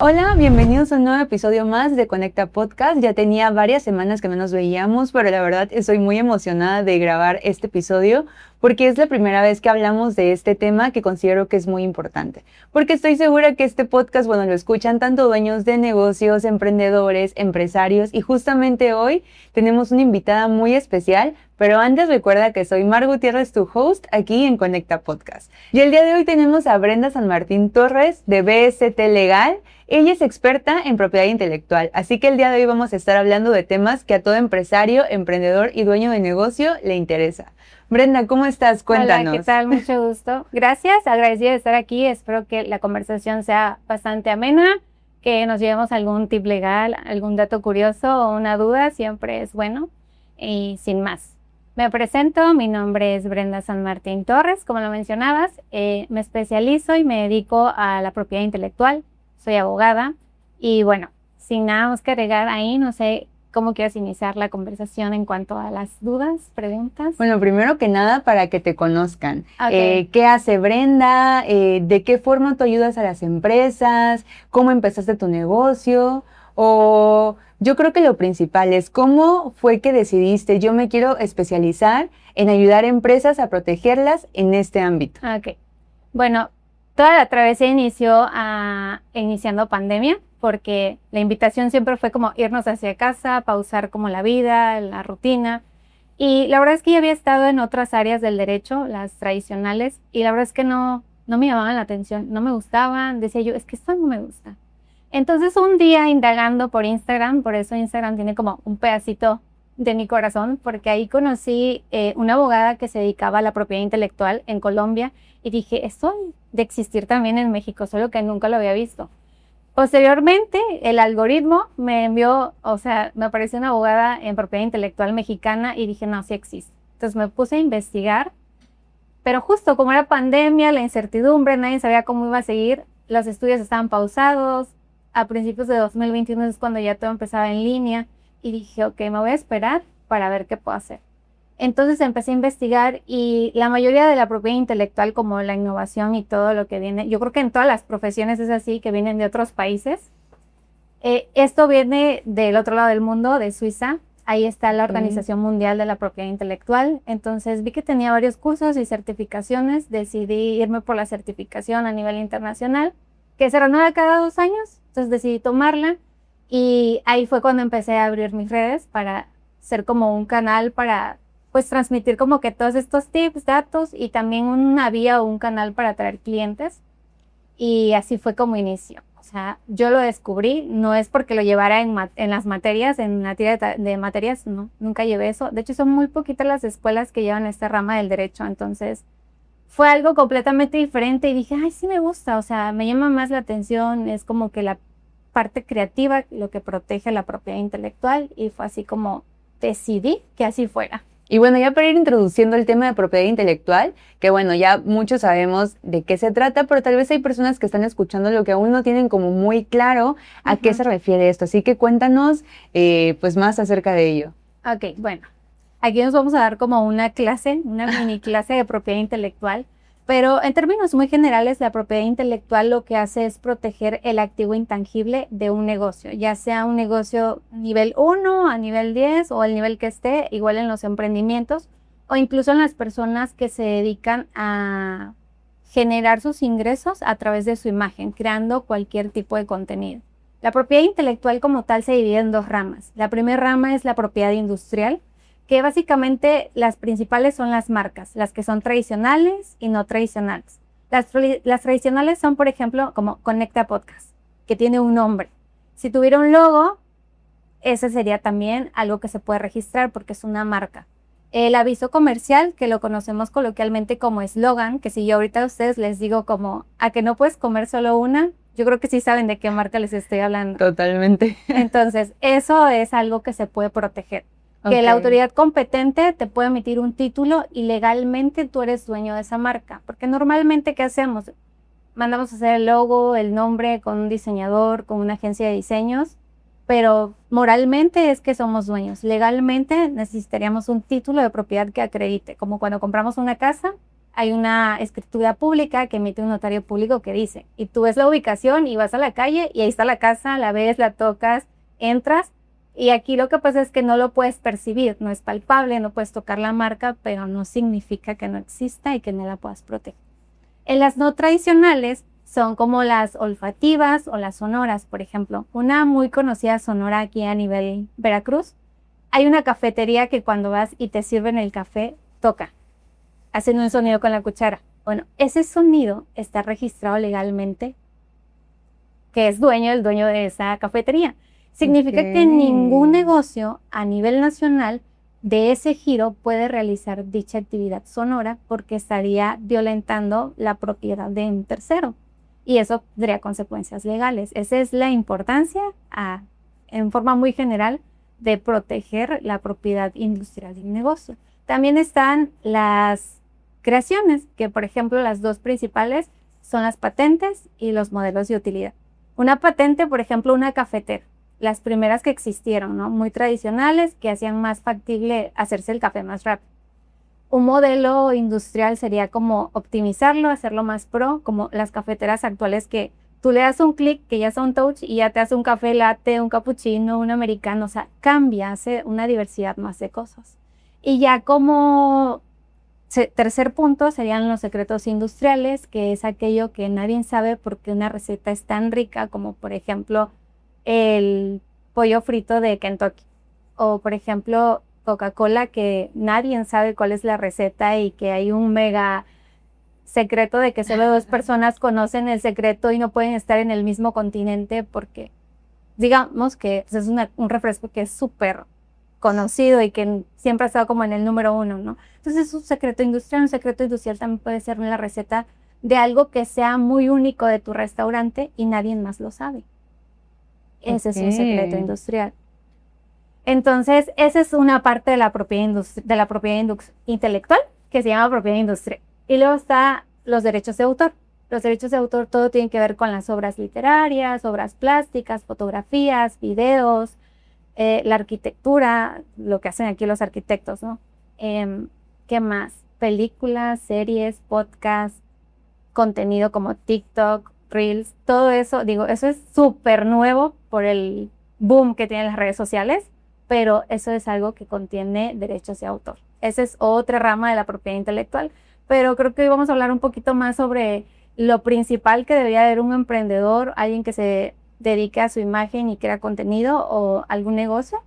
Hola, bienvenidos a un nuevo episodio más de Conecta Podcast. Ya tenía varias semanas que no nos veíamos, pero la verdad estoy muy emocionada de grabar este episodio porque es la primera vez que hablamos de este tema que considero que es muy importante. Porque estoy segura que este podcast, bueno, lo escuchan tanto dueños de negocios, emprendedores, empresarios y justamente hoy tenemos una invitada muy especial. Pero antes recuerda que soy Mar Gutiérrez, tu host, aquí en Conecta Podcast. Y el día de hoy tenemos a Brenda San Martín Torres de BST Legal. Ella es experta en propiedad intelectual, así que el día de hoy vamos a estar hablando de temas que a todo empresario, emprendedor y dueño de negocio le interesa. Brenda, ¿cómo estás? Cuéntanos. Hola, ¿qué tal? Mucho gusto. Gracias, agradecida de estar aquí. Espero que la conversación sea bastante amena, que nos llevemos algún tip legal, algún dato curioso o una duda, siempre es bueno. Y sin más, me presento, mi nombre es Brenda San Martín Torres, como lo mencionabas. Me especializo y me dedico a la propiedad intelectual. Soy abogada y bueno, sin nada más que agregar ahí, no sé cómo quieres iniciar la conversación en cuanto a las dudas, preguntas. Bueno, primero que nada, para que te conozcan. Okay. ¿Qué hace Brenda? ¿De qué forma tú ayudas a las empresas? ¿Cómo empezaste tu negocio? O yo creo que lo principal es cómo fue que decidiste, yo me quiero especializar en ayudar a empresas a protegerlas en este ámbito. Ok. Bueno, toda la travesía inició iniciando pandemia, porque la invitación siempre fue como irnos hacia casa, pausar como la vida, la rutina. Y la verdad es que yo había estado en otras áreas del derecho, las tradicionales, y la verdad es que no me llamaban la atención, no me gustaban. Decía yo, es que esto no me gusta. Entonces un día indagando por Instagram, por eso Instagram tiene como un pedacito de mi corazón, porque ahí conocí una abogada que se dedicaba a la propiedad intelectual en Colombia y dije, esto de existir también en México, solo que nunca lo había visto. Posteriormente, el algoritmo me envió, o sea, me apareció una abogada en propiedad intelectual mexicana y dije, no, sí existe. Entonces me puse a investigar, pero justo como era pandemia, la incertidumbre, nadie sabía cómo iba a seguir, los estudios estaban pausados. A principios de 2021 es cuando ya todo empezaba en línea y dije, ok, me voy a esperar para ver qué puedo hacer. Entonces empecé a investigar y la mayoría de la propiedad intelectual, como la innovación y todo lo que viene, yo creo que en todas las profesiones es así, que vienen de otros países. Esto viene del otro lado del mundo, de Suiza. Ahí está la Organización Mundial de la Propiedad Intelectual. Entonces vi que tenía varios cursos y certificaciones. Decidí irme por la certificación a nivel internacional, que se renueva cada 2 años. Entonces decidí tomarla y ahí fue cuando empecé a abrir mis redes para ser como un canal para pues transmitir como que todos estos tips, datos y también una vía o un canal para atraer clientes. Y así fue como inició. O sea, yo lo descubrí, no es porque lo llevara en las materias, en la tira de materias, no, nunca llevé eso. De hecho, son muy poquitas las escuelas que llevan esta rama del derecho, entonces fue algo completamente diferente y dije, ay, sí me gusta, o sea, me llama más la atención, es como que la parte creativa lo que protege la propiedad intelectual y fue así como decidí que así fuera. Y bueno, ya para ir introduciendo el tema de propiedad intelectual, que bueno, ya muchos sabemos de qué se trata, pero tal vez hay personas que están escuchando lo que aún no tienen como muy claro a qué se refiere esto. Así que cuéntanos pues más acerca de ello. Ok, bueno, aquí nos vamos a dar como una clase, una mini clase de propiedad intelectual, pero en términos muy generales, la propiedad intelectual lo que hace es proteger el activo intangible de un negocio, ya sea un negocio nivel 1, a nivel 10 o el nivel que esté, igual en los emprendimientos o incluso en las personas que se dedican a generar sus ingresos a través de su imagen, creando cualquier tipo de contenido. La propiedad intelectual como tal se divide en 2 ramas. La primera rama es la propiedad industrial, que básicamente las principales son las marcas, las que son tradicionales y no tradicionales. Las tradicionales son, por ejemplo, como Conecta Podcast, que tiene un nombre. Si tuviera un logo, ese sería también algo que se puede registrar porque es una marca. El aviso comercial, que lo conocemos coloquialmente como eslogan, que si yo ahorita a ustedes les digo como a que no puedes comer solo una, yo creo que sí saben de qué marca les estoy hablando. Totalmente. Entonces, eso es algo que se puede proteger. Que la autoridad competente te puede emitir un título y legalmente tú eres dueño de esa marca. Porque normalmente, ¿qué hacemos? Mandamos a hacer el logo, el nombre con un diseñador, con una agencia de diseños, pero moralmente es que somos dueños. Legalmente necesitaríamos un título de propiedad que acredite, como cuando compramos una casa, hay una escritura pública que emite un notario público que dice, y tú ves la ubicación y vas a la calle y ahí está la casa, la ves, la tocas, entras, y aquí lo que pasa es que no lo puedes percibir, no es palpable, no puedes tocar la marca, pero no significa que no exista y que no la puedas proteger. En las no tradicionales son como las olfativas o las sonoras, por ejemplo. Una muy conocida sonora aquí a nivel Veracruz. Hay una cafetería que cuando vas y te sirven el café, toca, hacen un sonido con la cuchara. Bueno, ese sonido está registrado legalmente, que es el dueño de esa cafetería. Significa que ningún negocio a nivel nacional de ese giro puede realizar dicha actividad sonora porque estaría violentando la propiedad de un tercero. Y eso tendría consecuencias legales. Esa es la importancia, en forma muy general, de proteger la propiedad industrial de un negocio. También están las creaciones, que por ejemplo las dos principales son las patentes y los modelos de utilidad. Una patente, por ejemplo, una cafetera, las primeras que existieron, ¿no? Muy tradicionales, que hacían más factible hacerse el café más rápido. Un modelo industrial sería como optimizarlo, hacerlo más pro, como las cafeteras actuales que tú le das un clic, que ya es un touch y ya te hace un café latte, un cappuccino, un americano, o sea, cambia, hace una diversidad más de cosas. Y ya como tercer punto serían los secretos industriales, que es aquello que nadie sabe porque una receta es tan rica como, por ejemplo, el pollo frito de Kentucky. O, por ejemplo, Coca-Cola, que nadie sabe cuál es la receta y que hay un mega secreto de que solo dos personas conocen el secreto y no pueden estar en el mismo continente porque, digamos que pues, es un refresco que es súper conocido y que siempre ha estado como en el número 1, ¿no? Entonces es un secreto industrial también puede ser una receta de algo que sea muy único de tu restaurante y nadie más lo sabe. Ese es un secreto industrial. Entonces, esa es una parte de la propiedad, intelectual que se llama propiedad industrial. Y luego está los derechos de autor. Los derechos de autor todo tiene que ver con las obras literarias, obras plásticas, fotografías, videos, la arquitectura, lo que hacen aquí los arquitectos, ¿no? ¿Qué más? Películas, series, podcasts, contenido como TikTok, Reels, todo eso, digo, eso es súper nuevo por el boom que tienen las redes sociales, pero eso es algo que contiene derechos de autor. Esa es otra rama de la propiedad intelectual, pero creo que hoy vamos a hablar un poquito más sobre lo principal que debería haber un emprendedor, alguien que se dedique a su imagen y crea contenido o algún negocio,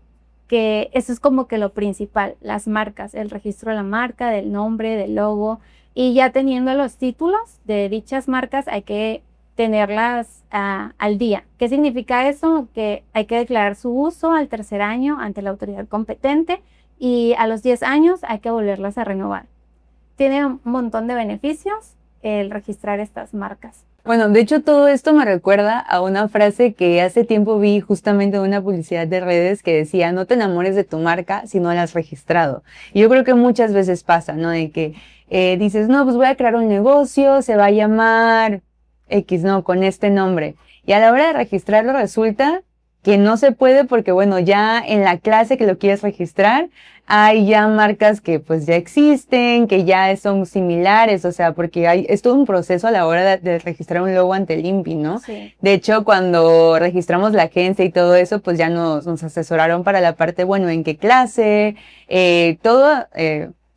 que eso es como que lo principal, las marcas, el registro de la marca, del nombre, del logo, y ya teniendo los títulos de dichas marcas hay que tenerlas al día. ¿Qué significa eso? Que hay que declarar su uso al tercer año ante la autoridad competente y a los 10 años hay que volverlas a renovar. Tiene un montón de beneficios el registrar estas marcas. Bueno, de hecho todo esto me recuerda a una frase que hace tiempo vi justamente en una publicidad de redes que decía, no te enamores de tu marca si no la has registrado. Y yo creo que muchas veces pasa, ¿no? De que dices, no, pues voy a crear un negocio, se va a llamar X, ¿no? Con este nombre. Y a la hora de registrarlo resulta que no se puede porque, bueno, ya en la clase que lo quieres registrar, hay ya marcas que pues ya existen, que ya son similares, o sea, porque es todo un proceso a la hora de registrar un logo ante el INPI, ¿no? Sí. De hecho, cuando registramos la agencia y todo eso, pues ya nos asesoraron para la parte, bueno, en qué clase, todo,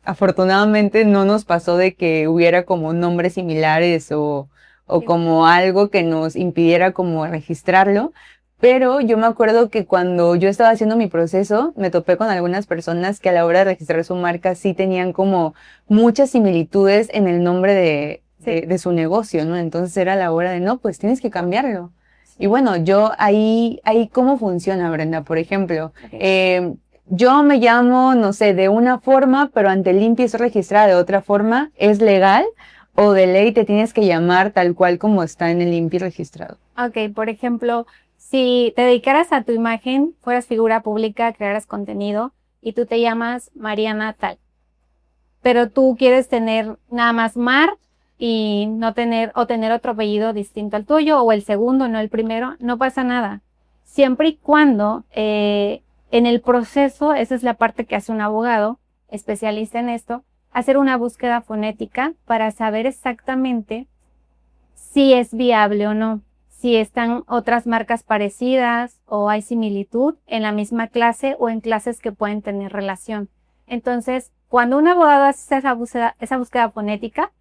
afortunadamente no nos pasó de que hubiera como nombres similares o como algo que nos impidiera como registrarlo. Pero yo me acuerdo que cuando yo estaba haciendo mi proceso, me topé con algunas personas que a la hora de registrar su marca sí tenían como muchas similitudes en el nombre de su negocio, ¿no? Entonces era la hora de, no, pues tienes que cambiarlo. Sí. Y bueno, yo ahí ¿cómo funciona, Brenda? Por ejemplo, yo me llamo, no sé, de una forma, pero ante el INPI estoy registrada de otra forma, ¿es legal? ¿O de ley te tienes que llamar tal cual como está en el INPI registrado? Ok, por ejemplo, si te dedicaras a tu imagen, fueras figura pública, crearas contenido y tú te llamas Mariana tal, pero tú quieres tener nada más Mar y no tener otro apellido distinto al tuyo o el segundo, no el primero, no pasa nada. Siempre y cuando en el proceso, esa es la parte que hace un abogado especialista en esto, hacer una búsqueda fonética para saber exactamente si es viable o no, si están otras marcas parecidas o hay similitud en la misma clase o en clases que pueden tener relación. Entonces, cuando un abogado hace esa búsqueda fonética,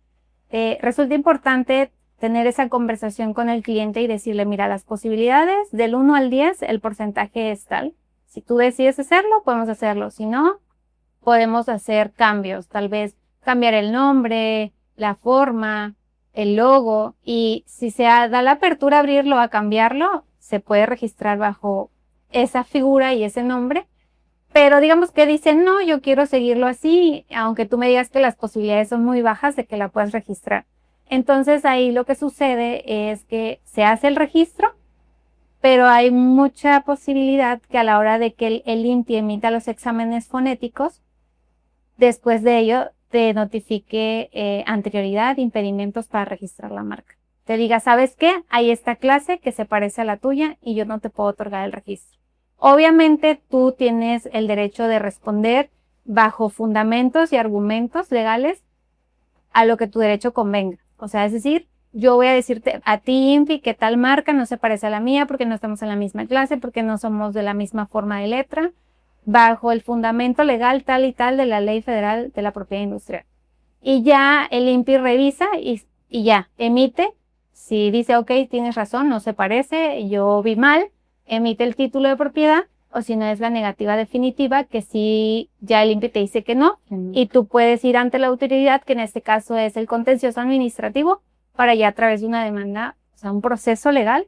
resulta importante tener esa conversación con el cliente y decirle, mira, las posibilidades del 1 al 10, el porcentaje es tal. Si tú decides hacerlo, podemos hacerlo. Si no, podemos hacer cambios, tal vez cambiar el nombre, la forma, el logo, y si se da la apertura a abrirlo, a cambiarlo, se puede registrar bajo esa figura y ese nombre. Pero digamos que dicen, no, yo quiero seguirlo así, aunque tú me digas que las posibilidades son muy bajas de que la puedas registrar. Entonces ahí lo que sucede es que se hace el registro, pero hay mucha posibilidad que a la hora de que el INPI emita los exámenes fonéticos, después de ello te notifique anterioridad, impedimentos para registrar la marca. Te diga, ¿sabes qué? Hay esta clase que se parece a la tuya y yo no te puedo otorgar el registro. Obviamente tú tienes el derecho de responder bajo fundamentos y argumentos legales a lo que tu derecho convenga. O sea, es decir, yo voy a decirte a ti, INPI, que tal marca no se parece a la mía porque no estamos en la misma clase, porque no somos de la misma forma de letra, bajo el fundamento legal tal y tal de la Ley Federal de la Propiedad Industrial. Y ya el INPI revisa y ya emite. Si dice, ok, tienes razón, no se parece, yo vi mal, emite el título de propiedad, o si no es la negativa definitiva, que sí, ya el INPI te dice que no, y tú puedes ir ante la autoridad, que en este caso es el contencioso administrativo, para ya a través de una demanda, o sea, un proceso legal,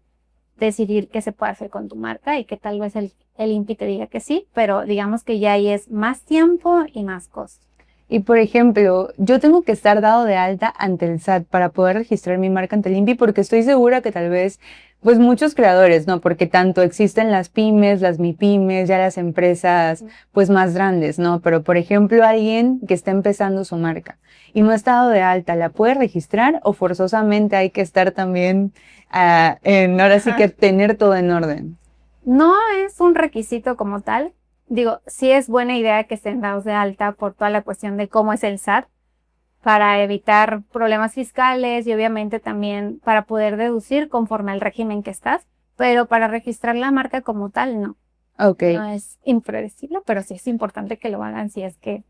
decidir qué se puede hacer con tu marca y que tal vez el INPI te diga que sí, pero digamos que ya ahí es más tiempo y más costo. Y por ejemplo, yo tengo que estar dado de alta ante el SAT para poder registrar mi marca ante el INPI porque estoy segura que tal vez, pues muchos creadores, ¿no? Porque tanto existen las pymes, las MIPYMES, ya las empresas, pues más grandes, ¿no? Pero por ejemplo, alguien que está empezando su marca y no está dado de alta, ¿la puede registrar o forzosamente hay que estar también, ahora sí que tener todo en orden? No es un requisito como tal. Digo, sí es buena idea que estén dados de alta por toda la cuestión de cómo es el SAT para evitar problemas fiscales y obviamente también para poder deducir conforme al régimen que estás, pero para registrar la marca como tal, no. Okay. No es impredecible, pero sí es importante que lo hagan si es que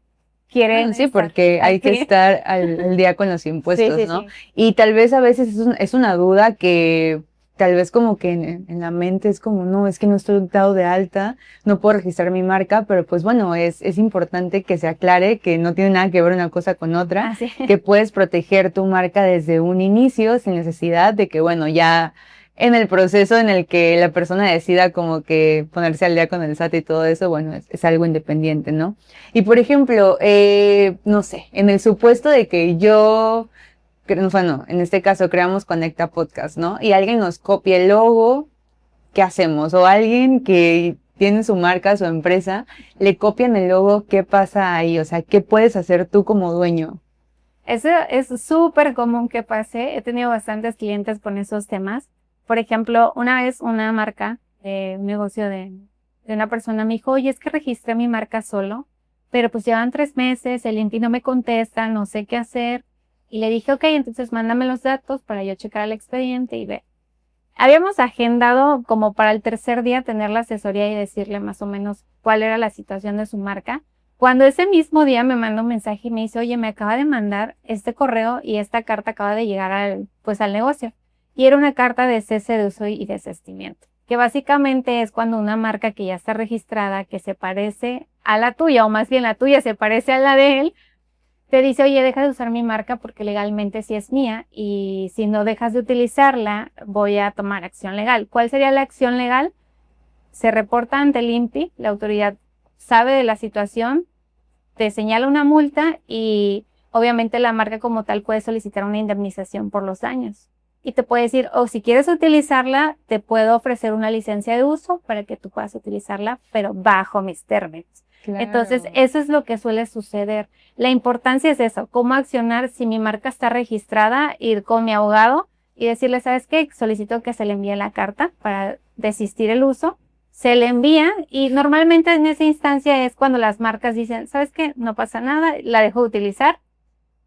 quieren. Sí, porque hay que estar al día con los impuestos, sí, ¿no? sí. Y tal vez a veces es una duda que tal vez como que en la mente es como, no, es que no estoy dado de alta, no puedo registrar mi marca, pero pues bueno, es importante que se aclare que no tiene nada que ver una cosa con otra, Sí. que puedes proteger tu marca desde un inicio sin necesidad de que, bueno, ya en el proceso en el que la persona decida como que ponerse al día con el SAT y todo eso, bueno, es algo independiente, ¿no? Y por ejemplo, no sé, en el supuesto de que yo, bueno, en este caso creamos Conecta Podcast, ¿no? Y alguien nos copia el logo, ¿qué hacemos? O alguien que tiene su marca, su empresa, le copian el logo, ¿qué pasa ahí? O sea, ¿qué puedes hacer tú como dueño? Eso es súper común que pase. He tenido bastantes clientes con esos temas. Por ejemplo, una vez una marca, un negocio de una persona me dijo, oye, es que registré mi marca solo, pero pues llevan 3 meses, el INPI no me contesta, no sé qué hacer. Y le dije, ok, entonces mándame los datos para yo checar el expediente y ver. Habíamos agendado como para el tercer día tener la asesoría y decirle más o menos cuál era la situación de su marca. Cuando ese mismo día me manda un mensaje y me dice, oye, me acaba de mandar este correo y esta carta acaba de llegar al negocio. Y era una carta de cese de uso y desistimiento, que básicamente es cuando una marca que ya está registrada, que se parece a la tuya, o más bien la tuya se parece a la de él, te dice, oye, deja de usar mi marca porque legalmente sí es mía y si no dejas de utilizarla, voy a tomar acción legal. ¿Cuál sería la acción legal? Se reporta ante el INPI, la autoridad sabe de la situación, te señala una multa y obviamente la marca como tal puede solicitar una indemnización por los daños. Y te puede decir, o si quieres utilizarla, te puedo ofrecer una licencia de uso para que tú puedas utilizarla, pero bajo mis términos. Claro. Entonces, eso es lo que suele suceder. La importancia es eso, cómo accionar si mi marca está registrada, ir con mi abogado y decirle, ¿sabes qué? Solicito que se le envíe la carta para desistir el uso. Se le envía y normalmente en esa instancia es cuando las marcas dicen, ¿sabes qué? No pasa nada, la dejo de utilizar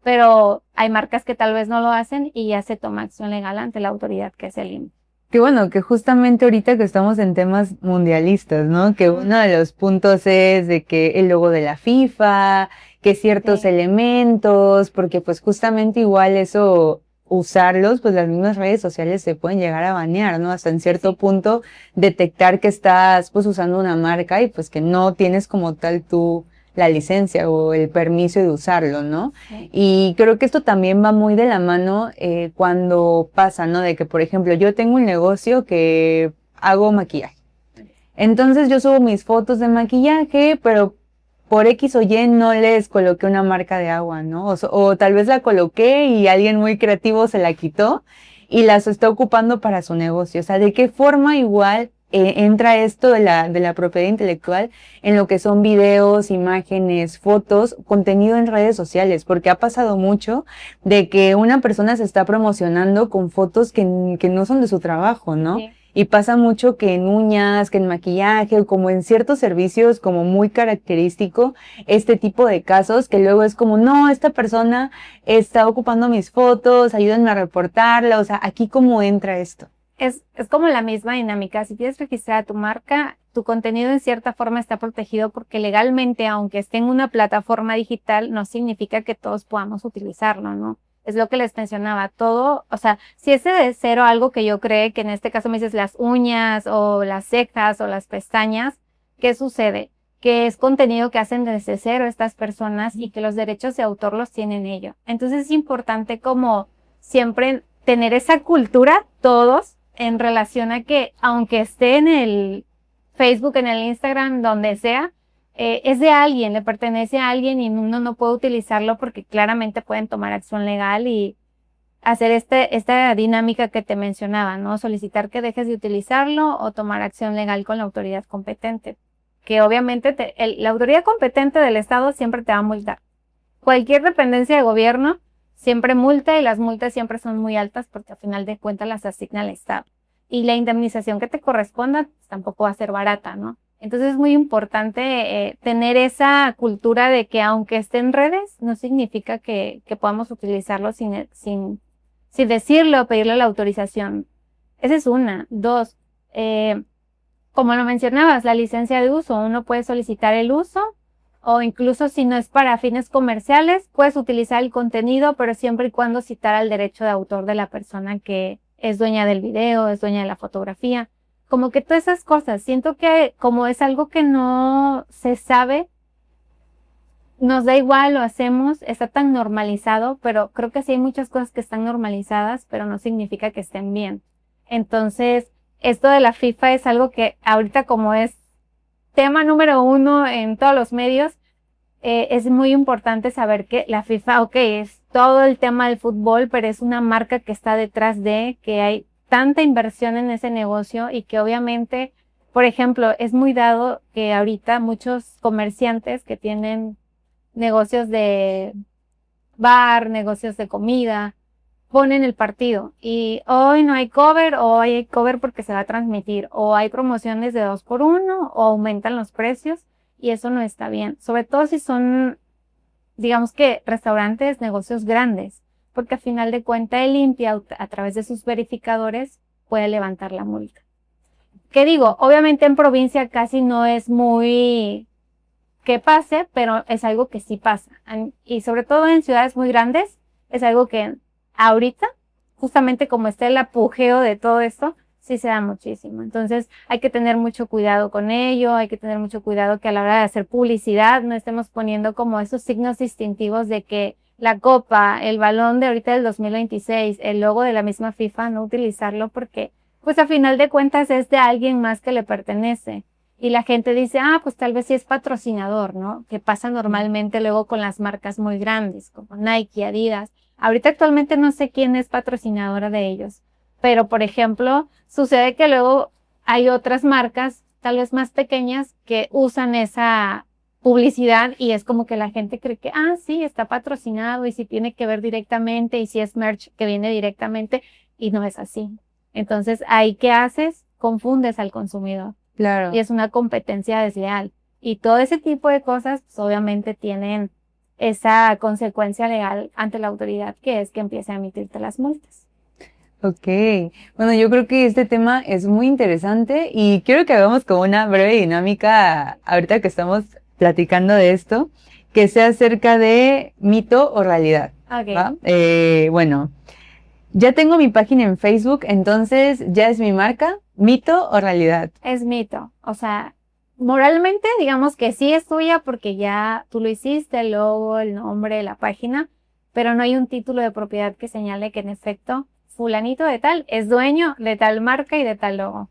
pero hay marcas que tal vez no lo hacen y ya se toma acción legal ante la autoridad que es el INPI. Qué bueno, que justamente ahorita que estamos en temas mundialistas, ¿no? Que uno de los puntos es de que el logo de la FIFA, que ciertos Sí. elementos, porque pues justamente igual eso, usarlos, pues las mismas redes sociales se pueden llegar a banear, ¿no? Hasta en cierto Sí. punto detectar que estás pues usando una marca y pues que no tienes como tal tú la licencia o el permiso de usarlo, ¿no? Sí. Y creo que esto también va muy de la mano cuando pasa, ¿no? De que, por ejemplo, yo tengo un negocio que hago maquillaje. Entonces yo subo mis fotos de maquillaje, pero por X o Y no les coloqué una marca de agua, ¿no? O tal vez la coloqué y alguien muy creativo se la quitó y las está ocupando para su negocio. O sea, ¿de qué forma igual entra esto de la propiedad intelectual en lo que son videos, imágenes, fotos, contenido en redes sociales? Porque ha pasado mucho de que una persona se está promocionando con fotos que no son de su trabajo, ¿no? Sí. Y pasa mucho que en uñas, que en maquillaje, o como en ciertos servicios como muy característico, este tipo de casos que luego es como, no, esta persona está ocupando mis fotos, ayúdenme a reportarla, o sea, aquí cómo entra esto. Es como la misma dinámica. Si tienes registrada tu marca, tu contenido en cierta forma está protegido porque legalmente, aunque esté en una plataforma digital, no significa que todos podamos utilizarlo, ¿no? Es lo que les mencionaba. Todo, o sea, si ese de cero algo que yo creo que en este caso me dices las uñas o las cejas o las pestañas, ¿qué sucede? Que es contenido que hacen desde cero estas personas y que los derechos de autor los tienen ellos. Entonces es importante como siempre tener esa cultura todos en relación a que aunque esté en el Facebook, en el Instagram, donde sea, es de alguien, le pertenece a alguien y uno no puede utilizarlo porque claramente pueden tomar acción legal y hacer esta dinámica que te mencionaba, ¿no? Solicitar que dejes de utilizarlo o tomar acción legal con la autoridad competente, que obviamente la autoridad competente del Estado siempre te va a multar. Cualquier dependencia de gobierno siempre multa y las multas siempre son muy altas porque al final de cuentas las asigna el Estado. Y la indemnización que te corresponda pues, tampoco va a ser barata, ¿no? Entonces es muy importante tener esa cultura de que aunque esté en redes, no significa que podamos utilizarlo sin decirle o pedirle la autorización. Esa es una. Dos, como lo mencionabas, la licencia de uso. Uno puede solicitar el uso o incluso si no es para fines comerciales, puedes utilizar el contenido, pero siempre y cuando citar al derecho de autor de la persona que es dueña del video, es dueña de la fotografía. Como que todas esas cosas. Siento que como es algo que no se sabe, nos da igual, lo hacemos, está tan normalizado, pero creo que sí hay muchas cosas que están normalizadas, pero no significa que estén bien. Entonces, esto de la FIFA es algo que ahorita como es tema número uno en todos los medios, es muy importante saber que la FIFA, ok, es todo el tema del fútbol, pero es una marca que está detrás de, que hay tanta inversión en ese negocio y que obviamente, por ejemplo, es muy dado que ahorita muchos comerciantes que tienen negocios de bar, negocios de comida, ponen el partido y hoy no hay cover o hoy hay cover porque se va a transmitir o hay promociones de 2x1 o aumentan los precios y eso no está bien, sobre todo si son, digamos que restaurantes, negocios grandes, porque al final de cuentas el INPI a través de sus verificadores puede levantar la multa. ¿Qué digo? Obviamente en provincia casi no es muy que pase, pero es algo que sí pasa. Y sobre todo en ciudades muy grandes, es algo que ahorita, justamente como está el apogeo de todo esto, sí se da muchísimo. Entonces hay que tener mucho cuidado con ello, hay que tener mucho cuidado que a la hora de hacer publicidad no estemos poniendo como esos signos distintivos de que la copa, el balón de ahorita del 2026, el logo de la misma FIFA, no utilizarlo porque pues a final de cuentas es de alguien más que le pertenece. Y la gente dice, pues tal vez sí es patrocinador, ¿no? Que pasa normalmente luego con las marcas muy grandes, como Nike, Adidas. Ahorita actualmente no sé quién es patrocinadora de ellos, pero por ejemplo, sucede que luego hay otras marcas, tal vez más pequeñas, que usan esa publicidad y es como que la gente cree que, sí, está patrocinado y si tiene que ver directamente y si es merch que viene directamente y no es así. Entonces, ahí, ¿qué haces? Confundes al consumidor. Claro. Y es una competencia desleal. Y todo ese tipo de cosas, pues, obviamente tienen esa consecuencia legal ante la autoridad, que es que empiece a emitirte las multas. Ok, bueno, yo creo que este tema es muy interesante y quiero que hagamos como una breve dinámica ahorita que estamos platicando de esto, que sea acerca de mito o realidad. Okay. ¿Va? Bueno, ya tengo mi página en Facebook, entonces ya es mi marca, mito o realidad. Es mito, o sea, moralmente digamos que sí es tuya porque ya tú lo hiciste, el logo, el nombre, la página, pero no hay un título de propiedad que señale que en efecto fulanito de tal es dueño de tal marca y de tal logo.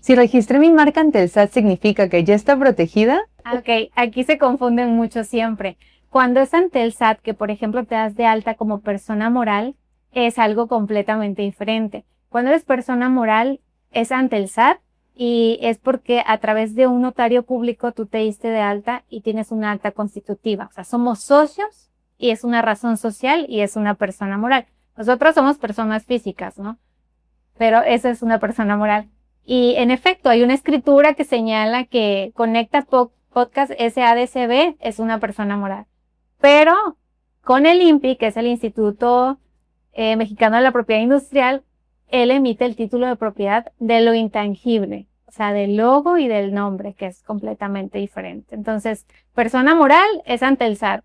Si registré mi marca ante el SAT, ¿significa que ya está protegida? Ok, aquí se confunden mucho siempre. Cuando es ante el SAT, que por ejemplo te das de alta como persona moral, es algo completamente diferente. Cuando eres persona moral, es ante el SAT y es porque a través de un notario público tú te diste de alta y tienes una acta constitutiva. O sea, somos socios y es una razón social y es una persona moral. Nosotros somos personas físicas, ¿no? Pero esa es una persona moral. Y en efecto, hay una escritura que señala que Conecta Podcast SADCB es una persona moral. Pero con el INPI, que es el Instituto Mexicano de la Propiedad Industrial, él emite el título de propiedad de lo intangible, o sea, del logo y del nombre, que es completamente diferente. Entonces, persona moral es ante el SAT.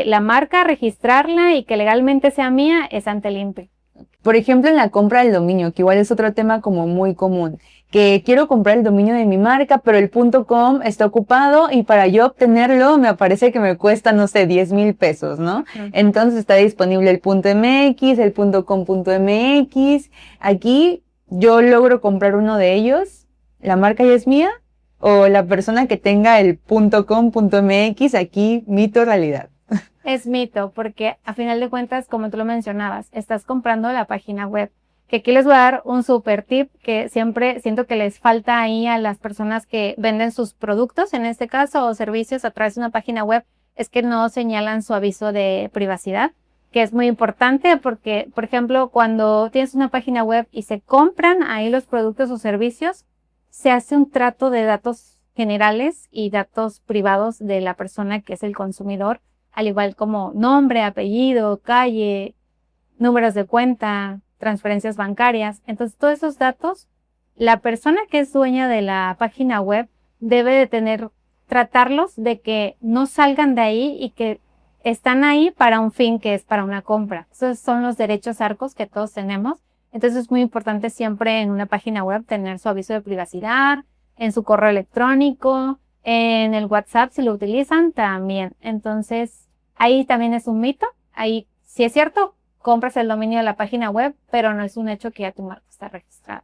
La marca, registrarla y que legalmente sea mía es ante el INPI. Por ejemplo, en la compra del dominio, que igual es otro tema como muy común, que quiero comprar el dominio de mi marca, pero el .com está ocupado y para yo obtenerlo me aparece que me cuesta, no sé, 10,000 pesos, ¿no? Entonces está disponible el .mx, el .com.mx. Aquí yo logro comprar uno de ellos, la marca ya es mía, o la persona que tenga el .com.mx, aquí mito realidad. Es mito, porque a final de cuentas, como tú lo mencionabas, estás comprando la página web. Que aquí les voy a dar un super tip que siempre siento que les falta ahí a las personas que venden sus productos, en este caso, o servicios a través de una página web, es que no señalan su aviso de privacidad, que es muy importante porque, por ejemplo, cuando tienes una página web y se compran ahí los productos o servicios, se hace un trato de datos generales y datos privados de la persona que es el consumidor, al igual como nombre, apellido, calle, números de cuenta, transferencias bancarias. Entonces, todos esos datos, la persona que es dueña de la página web debe de tratarlos de que no salgan de ahí y que están ahí para un fin que es para una compra. Esos son los derechos arcos que todos tenemos. Entonces, es muy importante siempre en una página web tener su aviso de privacidad, en su correo electrónico, en el WhatsApp si lo utilizan también. Entonces, ahí también es un mito. Ahí sí es cierto, compras el dominio de la página web, pero no es un hecho que ya tu marca está registrada.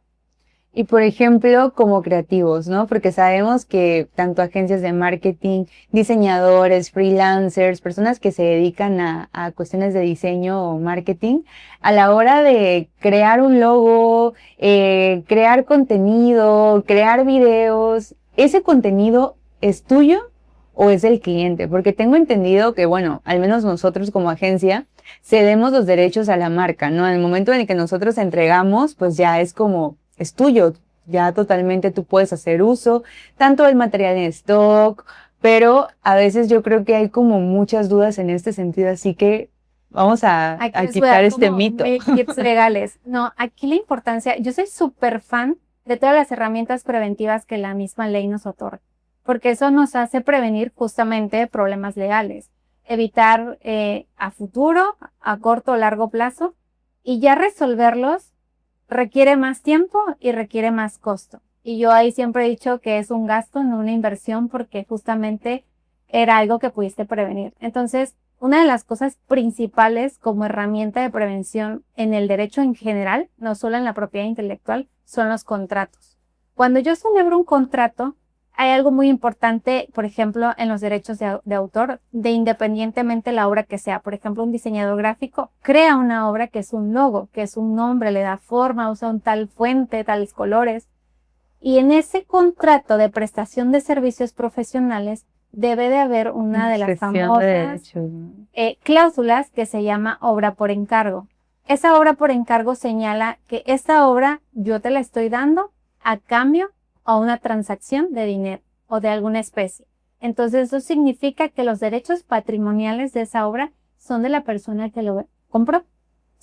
Y por ejemplo, como creativos, ¿no? Porque sabemos que tanto agencias de marketing, diseñadores, freelancers, personas que se dedican a cuestiones de diseño o marketing, a la hora de crear un logo, crear contenido, crear videos, ¿ese contenido es tuyo o es del cliente? Porque tengo entendido que, bueno, al menos nosotros como agencia, cedemos los derechos a la marca, ¿no? En el momento en el que nosotros entregamos, pues ya es como, es tuyo, ya totalmente tú puedes hacer uso, tanto del material en stock, pero a veces yo creo que hay como muchas dudas en este sentido, así que vamos a quitar este mito. Tips legales. No, aquí la importancia, yo soy súper fan de todas las herramientas preventivas que la misma ley nos otorga, porque eso nos hace prevenir justamente problemas legales, evitar a futuro, a corto o largo plazo, y ya resolverlos requiere más tiempo y requiere más costo. Y yo ahí siempre he dicho que es un gasto, no una inversión, porque justamente era algo que pudiste prevenir. Entonces, una de las cosas principales como herramienta de prevención en el derecho en general, no solo en la propiedad intelectual, son los contratos. Cuando yo celebro un contrato, hay algo muy importante, por ejemplo, en los derechos de autor, de independientemente la obra que sea. Por ejemplo, un diseñador gráfico crea una obra que es un logo, que es un nombre, le da forma, usa un tal fuente, tales colores. Y en ese contrato de prestación de servicios profesionales debe de haber una de las famosas cláusulas que se llama obra por encargo. Esa obra por encargo señala que esta obra yo te la estoy dando a cambio o una transacción de dinero o de alguna especie. Entonces eso significa que los derechos patrimoniales de esa obra son de la persona que lo compró. O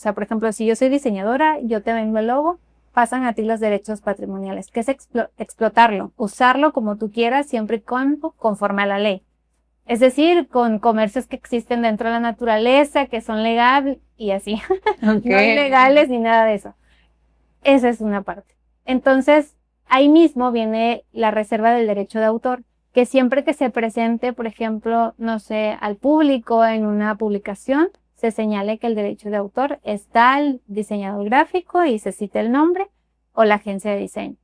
sea, por ejemplo, si yo soy diseñadora, yo te vendo el logo, pasan a ti los derechos patrimoniales, que es explotarlo, usarlo como tú quieras, siempre y cuando conforme a la ley. Es decir, con comercios que existen dentro de la naturaleza, que son legales y así, no ilegales ni nada de eso. Esa es una parte. Entonces, ahí mismo viene la reserva del derecho de autor, que siempre que se presente, por ejemplo, no sé, al público en una publicación, se señale que el derecho de autor está el diseñador gráfico y se cite el nombre o la agencia de diseño.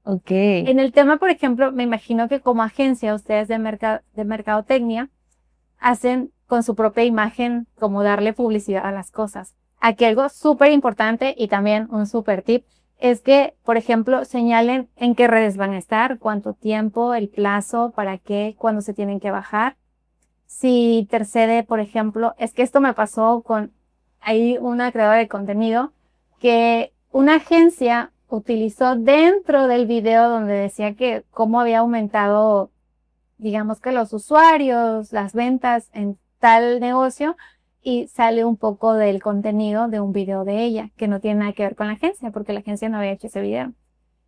Ok. En el tema, por ejemplo, me imagino que como agencia, ustedes de mercadotecnia, hacen con su propia imagen como darle publicidad a las cosas. Aquí algo súper importante y también un súper tip es que, por ejemplo, señalen en qué redes van a estar, cuánto tiempo, el plazo, para qué, cuándo se tienen que bajar. Si intercede, por ejemplo, es que esto me pasó con, hay una creadora de contenido que una agencia utilizó dentro del video donde decía que cómo había aumentado, digamos que los usuarios, las ventas en tal negocio, y sale un poco del contenido de un video de ella, que no tiene nada que ver con la agencia, porque la agencia no había hecho ese video.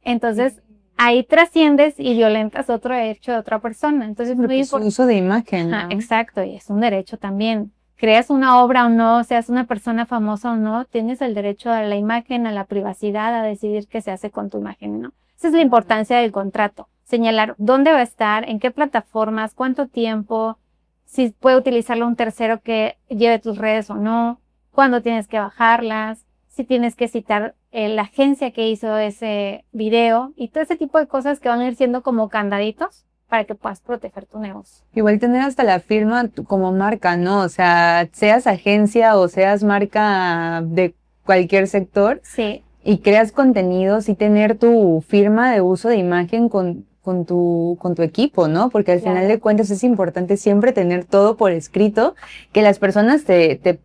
Entonces, ahí trasciendes y violentas otro derecho de otra persona. Entonces, Porque es un uso de imagen, Ajá, ¿no? exacto, y es un derecho también. Creas una obra o no, seas una persona famosa o no, tienes el derecho a la imagen, a la privacidad, a decidir qué se hace con tu imagen, ¿no? Esa es la importancia del contrato. Señalar dónde va a estar, en qué plataformas, cuánto tiempo, si puede utilizarlo un tercero que lleve tus redes o no, cuándo tienes que bajarlas, si tienes que citar la agencia que hizo ese video y todo ese tipo de cosas que van a ir siendo como candaditos para que puedas proteger tu negocio. Igual tener hasta la firma como marca, ¿no? O sea, seas agencia o seas marca de cualquier sector Sí, y creas contenidos y tener tu firma de uso de imagen con tu equipo, ¿no? Porque al final claro. de cuentas es importante siempre tener todo por escrito, que las personas te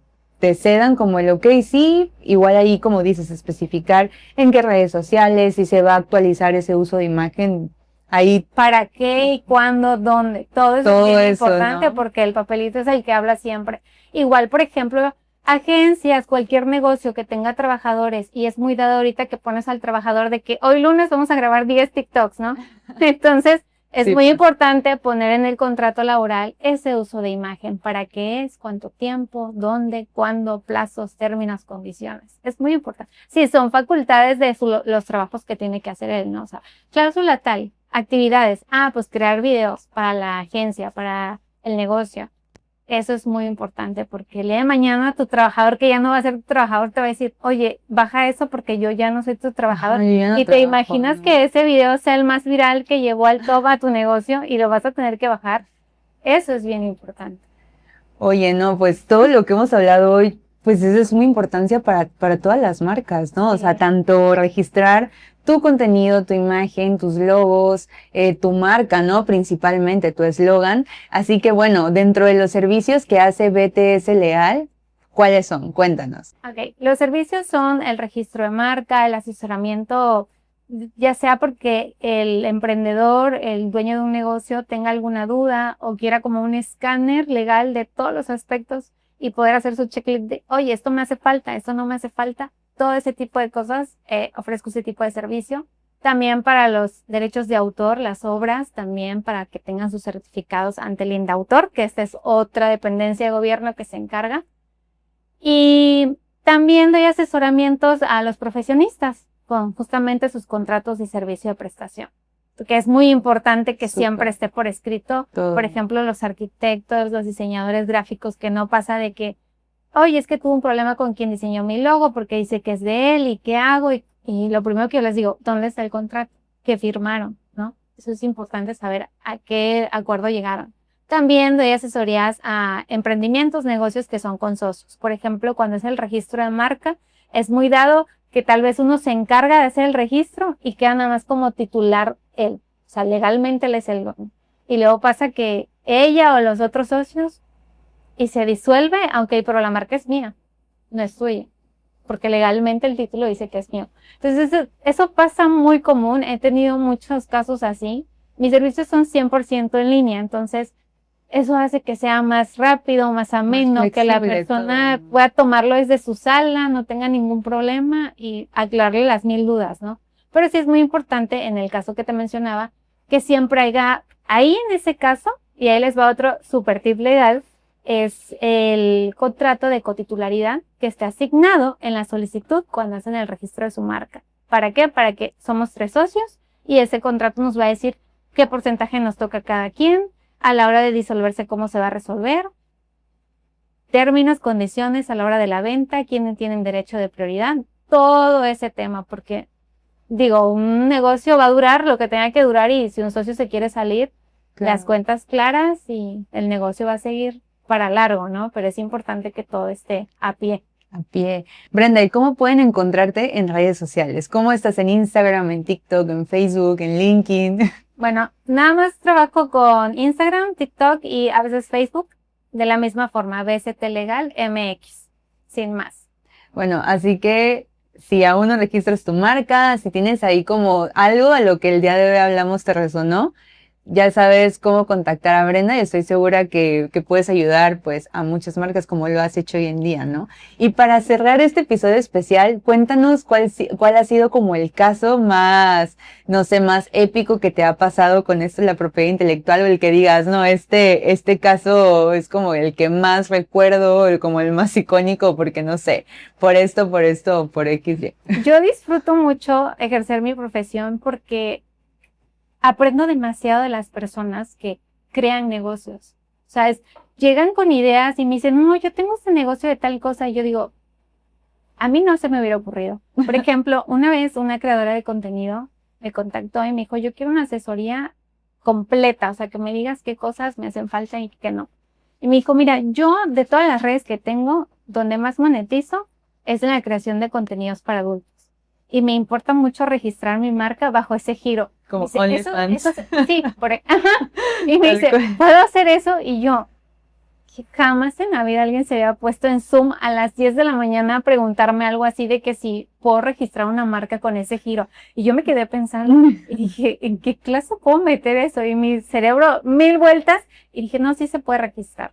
cedan como el ok, sí, igual ahí como dices, especificar en qué redes sociales, si se va a actualizar ese uso de imagen, ahí ¿Para qué y cuándo, dónde? Todo eso es todo bien eso, importante ¿no? porque el papelito es el que habla siempre. Igual, por ejemplo, agencias, cualquier negocio que tenga trabajadores y es muy dado ahorita que pones al trabajador de que hoy lunes vamos a grabar 10 TikToks, ¿no? Entonces, es Sí, muy pues. importante poner en el contrato laboral ese uso de imagen. ¿Para qué es? ¿Cuánto tiempo? ¿Dónde? ¿Cuándo? Plazos, términos, condiciones. Es muy importante. Sí, son facultades de los trabajos que tiene que hacer él, ¿no? O sea, cláusula tal, actividades. Ah, pues crear videos para la agencia, para el negocio. Eso es muy importante porque el día de mañana tu trabajador que ya no va a ser tu trabajador te va a decir, oye, baja eso porque yo ya no soy tu trabajador. Ay, yo ya no Y te trabajo, imaginas ¿no? que ese video sea el más viral que llevó al top a tu negocio y lo vas a tener que bajar. Eso es bien importante. Oye, no, pues todo lo que hemos hablado hoy, pues eso es muy importancia para todas las marcas, ¿no? O sea, Sí. tanto registrar tu contenido, tu imagen, tus logos, tu marca, ¿no? Principalmente tu eslogan. Así que bueno, dentro de los servicios que hace BTS Leal, ¿cuáles son? Cuéntanos. Ok, los servicios son el registro de marca, el asesoramiento, ya sea porque el emprendedor, el dueño de un negocio tenga alguna duda o quiera como un escáner legal de todos los aspectos y poder hacer su checklist de, oye, esto me hace falta, esto no me hace falta, todo ese tipo de cosas, ofrezco ese tipo de servicio. También para los derechos de autor, las obras, también para que tengan sus certificados ante el INDAUTOR, que esta es otra dependencia de gobierno que se encarga. Y también doy asesoramientos a los profesionistas con justamente sus contratos y servicio de prestación, que es muy importante que siempre esté por escrito. Todo. Por ejemplo, los arquitectos, los diseñadores gráficos, que no pasa de que, oye, es que tuve un problema con quien diseñó mi logo porque dice que es de él y qué hago. Y lo primero que yo les digo, ¿dónde está el contrato que firmaron? ¿No? Eso es importante saber a qué acuerdo llegaron. También doy asesorías a emprendimientos, negocios que son con socios. Por ejemplo, cuando es el registro de marca, es muy dado que tal vez uno se encarga de hacer el registro y queda nada más como titular él. O sea, legalmente él es el dueño. Y luego pasa que ella o los otros socios y se disuelve, aunque pero la marca es mía, no es tuya, porque legalmente el título dice que es mío. Entonces, eso pasa muy común. He tenido muchos casos así mis servicios son 100% en línea, entonces eso hace que sea más rápido, más ameno, que la persona pueda tomarlo desde su sala, no tenga ningún problema y aclararle las 1000 dudas, ¿no? Pero sí es muy importante, en el caso que te mencionaba, que siempre haya, ahí en ese caso, y ahí les va otro super tip legal, es el contrato de cotitularidad que esté asignado en la solicitud cuando hacen el registro de su marca. ¿Para qué? Para que somos 3 socios y ese contrato nos va a decir qué porcentaje nos toca a cada quien, a la hora de disolverse cómo se va a resolver, términos, condiciones a la hora de la venta, quiénes tienen derecho de prioridad, todo ese tema, porque digo, un negocio va a durar lo que tenga que durar y si un socio se quiere salir, las cuentas claras y el negocio va a seguir para largo, ¿no? Pero es importante que todo esté a pie. A pie. Brenda, ¿y cómo pueden encontrarte en redes sociales? ¿Cómo estás en Instagram, en TikTok, en Facebook, en LinkedIn? Bueno, nada más trabajo con Instagram, TikTok y a veces Facebook, de la misma forma, BST Legal MX, sin más. Bueno, así que si aún no registras tu marca, si tienes ahí como algo a lo que el día de hoy hablamos te resonó, ya sabes cómo contactar a Brenda y estoy segura que puedes ayudar pues a muchas marcas como lo has hecho hoy en día, ¿no? Y para cerrar este episodio especial, cuéntanos cuál ha sido como el caso más, no sé, más épico que te ha pasado con esto de la propiedad intelectual o el que digas, no, este caso es como el que más recuerdo, como el más icónico porque no sé, por esto, por X. Yo disfruto mucho ejercer mi profesión porque aprendo demasiado de las personas que crean negocios. O sea, llegan con ideas y me dicen, no, yo tengo este negocio de tal cosa. Y yo digo, a mí no se me hubiera ocurrido. Por ejemplo, una vez una creadora de contenido me contactó y me dijo, yo quiero una asesoría completa. O sea, que me digas qué cosas me hacen falta y qué no. Y me dijo, mira, yo de todas las redes que tengo, donde más monetizo es en la creación de contenidos para adultos. Y me importa mucho registrar mi marca bajo ese giro. Como dice, OnlyFans. Sí, ajá. Y me dice, ¿puedo hacer eso? Y yo, que jamás en la vida alguien se había puesto en Zoom a las 10 de la mañana a preguntarme algo así de que si puedo registrar una marca con ese giro. Y yo me quedé pensando y dije, ¿en qué clase puedo meter eso? Y mi cerebro, 1000 vueltas. Y dije, no, sí se puede registrar.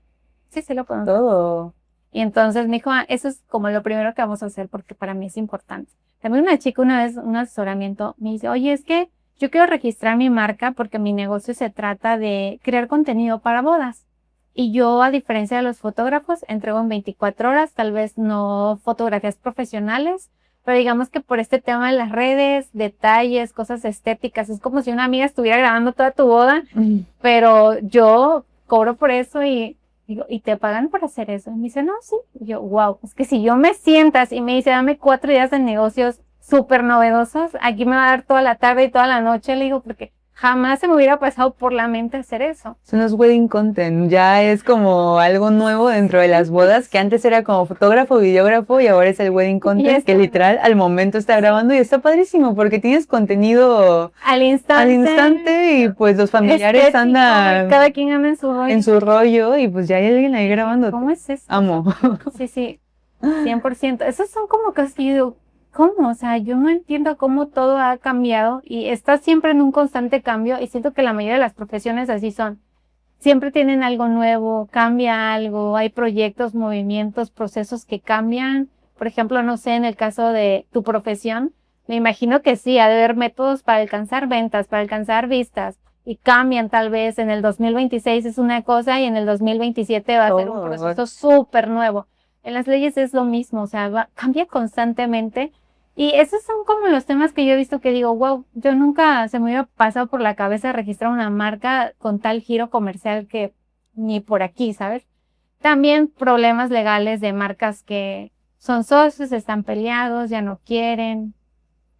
Sí, se lo puedo hacer. Todo. Y entonces me dijo, eso es como lo primero que vamos a hacer porque para mí es importante. También una chica una vez, un asesoramiento, me dice, oye, es que yo quiero registrar mi marca porque mi negocio se trata de crear contenido para bodas. Y yo, a diferencia de los fotógrafos, entrego en 24 horas, tal vez no fotografías profesionales, pero digamos que por este tema de las redes, detalles, cosas estéticas, es como si una amiga estuviera grabando toda tu boda, pero yo cobro por eso y digo, ¿y te pagan por hacer eso? Y me dice, no, sí. Y yo, wow, es que si yo me sientas y me dice, dame 4 días de negocios súper novedosos, aquí me va a dar toda la tarde y toda la noche, le digo, porque jamás se me hubiera pasado por la mente hacer eso. Son los wedding content, ya es como algo nuevo dentro de las bodas, que antes era como fotógrafo, videógrafo y ahora es el wedding content, que literal al momento está grabando y está padrísimo porque tienes contenido al instante y pues los familiares estético, andan, cada quien anda en su rollo y pues ya hay alguien ahí grabando. ¿Cómo es eso? Amo. Sí, 100%. Esos son como que así, ¿cómo? O sea, yo no entiendo cómo todo ha cambiado y está siempre en un constante cambio y siento que la mayoría de las profesiones así son. Siempre tienen algo nuevo, cambia algo, hay proyectos, movimientos, procesos que cambian. Por ejemplo, no sé, en el caso de tu profesión, me imagino que sí, ha de haber métodos para alcanzar ventas, para alcanzar vistas y cambian tal vez. En el 2026 es una cosa y en el 2027 va a ser un proceso súper nuevo. En las leyes es lo mismo, o sea, cambia constantemente. Y esos son como los temas que yo he visto que digo, wow, yo nunca se me hubiera pasado por la cabeza registrar una marca con tal giro comercial que ni por aquí, ¿sabes? También problemas legales de marcas que son socios, están peleados, ya no quieren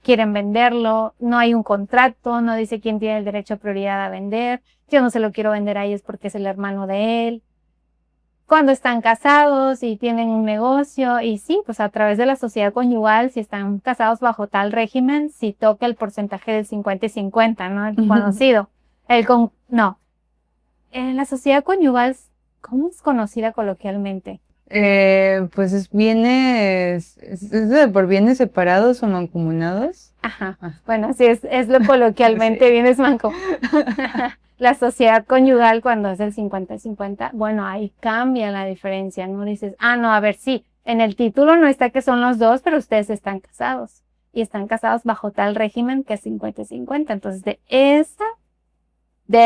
venderlo, no hay un contrato, no dice quién tiene el derecho a prioridad a vender, yo no se lo quiero vender a ellos porque es el hermano de él. Cuando están casados y tienen un negocio y sí, pues a través de la sociedad conyugal, si están casados bajo tal régimen, si toca el porcentaje del 50 y 50, ¿no? El conocido. No. En la sociedad conyugal, ¿cómo es conocida coloquialmente? Pues es de por bienes separados o mancomunados. Ajá. Bueno, así es lo coloquialmente Sí. bienes manco. La sociedad conyugal cuando es el 50-50, bueno, ahí cambia la diferencia, ¿no? Dices, no, a ver, sí, en el título no está que son los dos, pero ustedes están casados. Y están casados bajo tal régimen que es 50-50. Entonces, de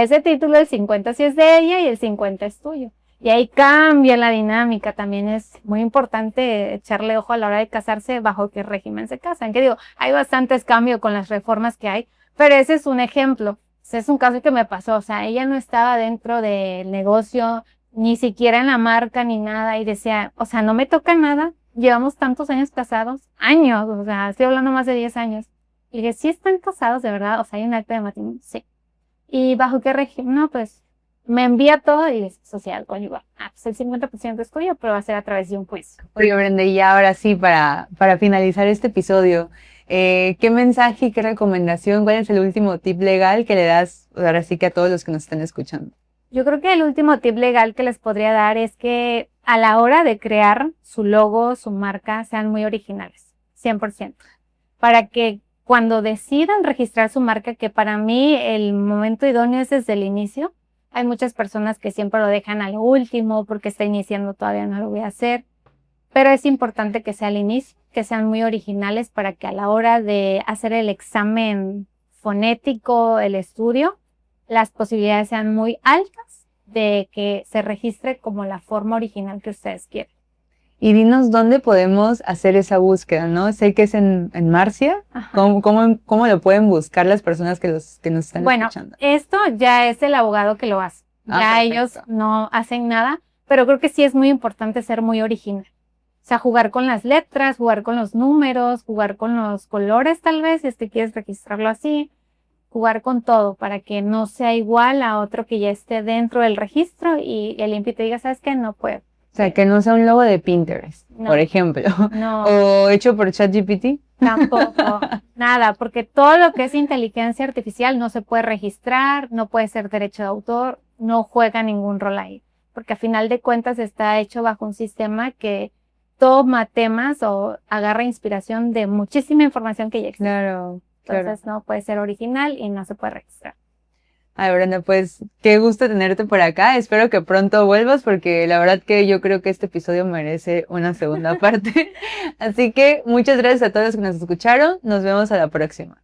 ese título, el 50 sí es de ella y el 50 es tuyo. Y ahí cambia la dinámica. También es muy importante echarle ojo a la hora de casarse bajo qué régimen se casan. Que digo, hay bastantes cambios con las reformas que hay, pero ese es un ejemplo. Ese es un caso que me pasó. O sea, ella no estaba dentro del negocio, ni siquiera en la marca, ni nada. Y decía, o sea, no me toca nada. Llevamos tantos años casados. Años, o sea, estoy hablando más de 10 años. Y dije, ¿sí están casados de verdad? O sea, ¿hay un acta de matrimonio? Sí. ¿Y bajo qué régimen? No, pues me envía todo y es social conyugal. Pues el 50% es tuyo, pero va a ser a través de un juicio. Oye, Brenda, y ya ahora sí, para finalizar este episodio, ¿qué mensaje y qué recomendación, cuál es el último tip legal que le das ahora sí que a todos los que nos están escuchando? Yo creo que el último tip legal que les podría dar es que a la hora de crear su logo, su marca, sean muy originales, 100%. Para que cuando decidan registrar su marca, que para mí el momento idóneo es desde el inicio. Hay muchas personas que siempre lo dejan al último porque está iniciando, todavía no lo voy a hacer. Pero es importante que sea al inicio, que sean muy originales para que a la hora de hacer el examen fonético, el estudio, las posibilidades sean muy altas de que se registre como la forma original que ustedes quieren. Y dinos dónde podemos hacer esa búsqueda, ¿no? Sé que es en Marcia. ¿Cómo lo pueden buscar las personas que nos están escuchando? Bueno, esto ya es el abogado que lo hace. Ya perfecto. ellos no hacen nada, pero creo que sí es muy importante ser muy original. O sea, jugar con las letras, jugar con los números, jugar con los colores tal vez, si es que quieres registrarlo así, jugar con todo para que no sea igual a otro que ya esté dentro del registro y el INPI te diga, ¿sabes qué? No puedo. O sea, que no sea un logo de Pinterest, por ejemplo. No. O hecho por ChatGPT. Tampoco, nada, porque todo lo que es inteligencia artificial no se puede registrar, no puede ser derecho de autor, no juega ningún rol ahí, porque a final de cuentas está hecho bajo un sistema que toma temas o agarra inspiración de muchísima información que ya existe. Claro. Entonces no puede ser original y no se puede registrar. Ay, Brenda, pues qué gusto tenerte por acá. Espero que pronto vuelvas porque la verdad que yo creo que este episodio merece una segunda parte. Así que muchas gracias a todos los que nos escucharon. Nos vemos a la próxima.